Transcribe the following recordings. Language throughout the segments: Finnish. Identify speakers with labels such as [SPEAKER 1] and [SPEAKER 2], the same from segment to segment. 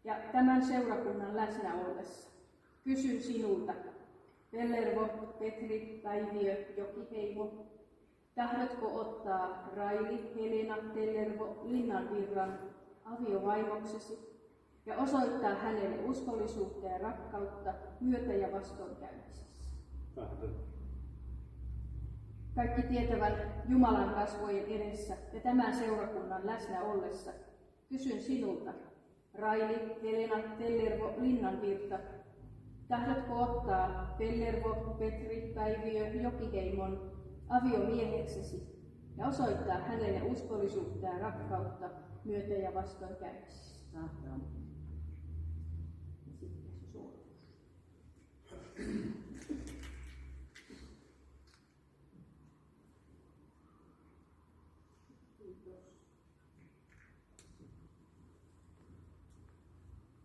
[SPEAKER 1] ja tämän seurakunnan läsnä ollessa kysyn sinulta, Pellervo, Petri, Päiviö, Jokiheimo, tahdotko ottaa Raili, Helena, Pellervo, Linnanvirran aviovaimoksesi ja osoittaa hänelle uskollisuutta ja rakkautta myötä- ja vastoinkäymisessä?
[SPEAKER 2] Tahdon.
[SPEAKER 1] Kaikki tietävän Jumalan kasvojen edessä ja tämän seurakunnan läsnä ollessa kysyn sinulta, Raili, Helena, Pellervo, Linnanvirta, tahdotko ottaa Pellervo, Petri, Päiviö, Jokiheimon aviomieheksesi ja osoittaa hänelle uskollisuutta ja rakkautta myötä- ja vastoinkäymisessä?
[SPEAKER 3] Tahdon.
[SPEAKER 1] Ja sitten se suoritus.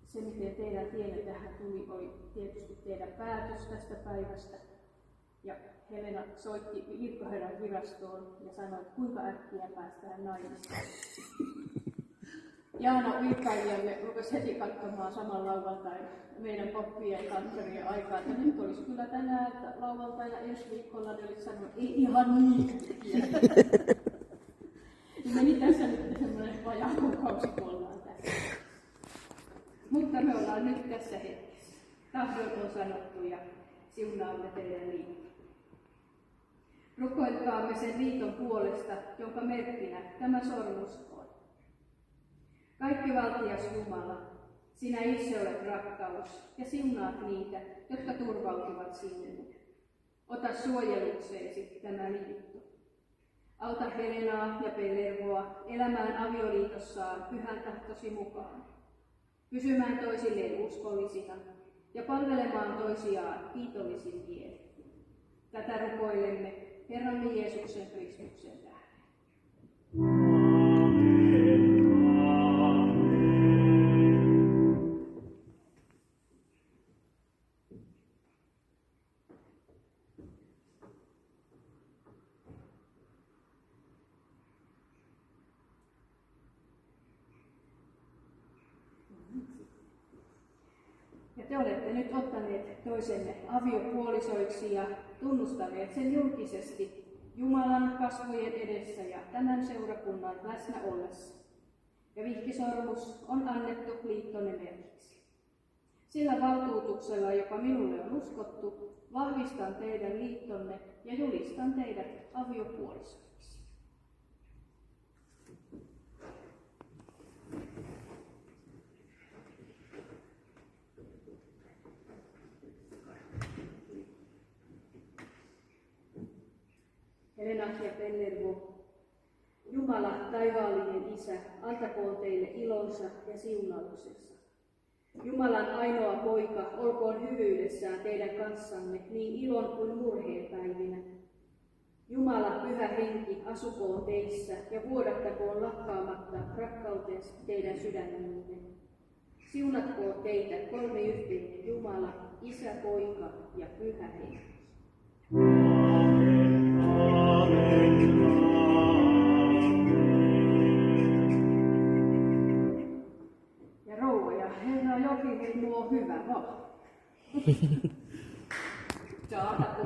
[SPEAKER 1] Se, miten teidän tienne tähän tuli, oli tietysti teidän päätös tästä päivästä. Ja Helena soitti Virkkoherran virastoon ja sanoi, että kuinka äkkiä päästään naimisiin. Jaana virkailijamme rupesi heti katsomaan saman lauantaina meidän poppien kanttorien aikaa, että nyt olisi kyllä tänään lauantaina ensi viikolla, ne olisi sanonut, ei ihan niin. Meni tässä nyt semmoinen vajaa kuukausi, kun ollaan tässä. Mutta me ollaan nyt tässä hetkessä. Tahdon on sanottu ja siunaamme teidän liiton. Rukoilkaamme sen liiton puolesta, jonka merkkinä tämä sormus on. Kaikkivaltias Jumala, sinä itse olet rakkaus ja siunaat niitä, jotka turvautuvat sinuun. Ota suojelukseesi tämä liitto. Auta Helenaa ja Pellervoa elämään avioliitossaan pyhän tahtosi mukaan, pysymään toisilleen uskollisina ja palvelemaan toisiaan kiitollisin mielin. Tätä rukoilemme Herramme Jeesuksen Kristuksen tähden. Ja te olette nyt ottaneet toisenne aviopuolisoiksi ja tunnustaneet sen julkisesti Jumalan kasvojen edessä ja tämän seurakunnan läsnä ollessa. Ja vihkisormus on annettu liittonne merkiksi. Sillä valtuutuksella, joka minulle on uskottu, vahvistan teidän liittonne ja julistan teidät aviopuolisoiksi. Helena ja Pellervo, Jumala, taivaallinen Isä, antakoon teille ilonsa ja siunauksensa. Jumalan ainoa poika, olkoon hyvyydessään teidän kanssanne niin ilon kuin murheen päivinä. Jumala, pyhä henki, asukoon teissä ja vuodattakoon lakkaamatta rakkautensa teidän sydämenne. Siunatkoon teitä kolmiyhteinen Jumala, Isä, Poika ja Pyhä Henki. Ja rouva ja herra Jokiheimo on hyvä vaan. Saa antaa